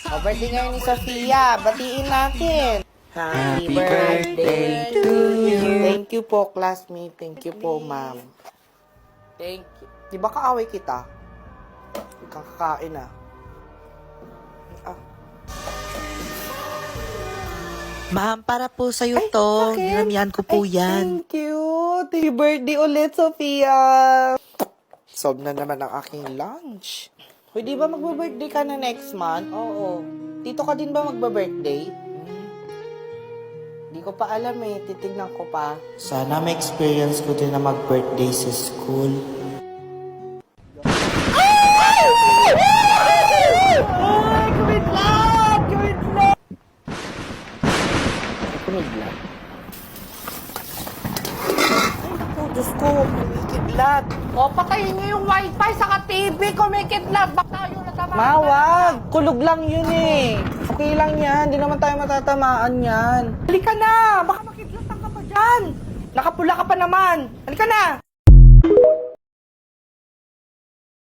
O, birthday ngayon ni Sofia. Batiin natin. Happy birthday to you. Thank you po, classmate. Thank you po, ma'am. Thank you. Di ba kaaway kita? Kakakain ah. Ma'am, para po sa'yo to. Ginamihan ko po yan. Thank you. Happy birthday ulit, Sofia. Sob na naman ang aking lunch. Hoy, di ba magbe-birthday ka na next month? Oo. Tito ka din ba magbe-birthday? Di ko pa alam eh. Titignan ko pa. Sana may experience ko din na mag-birthday sa school. Kumidlat. Ay, Diyos ko, kumikidlat. O, patayin niyo yung wifi sa TV. Kumikidlat. Baka yung natamaan. Mawag! Kulog lang yun eh. Okay lang yan. Hindi naman tayo matatamaan yan. Halika na! Baka makidlatan ka pa dyan. Nakapula ka pa naman. Halika na!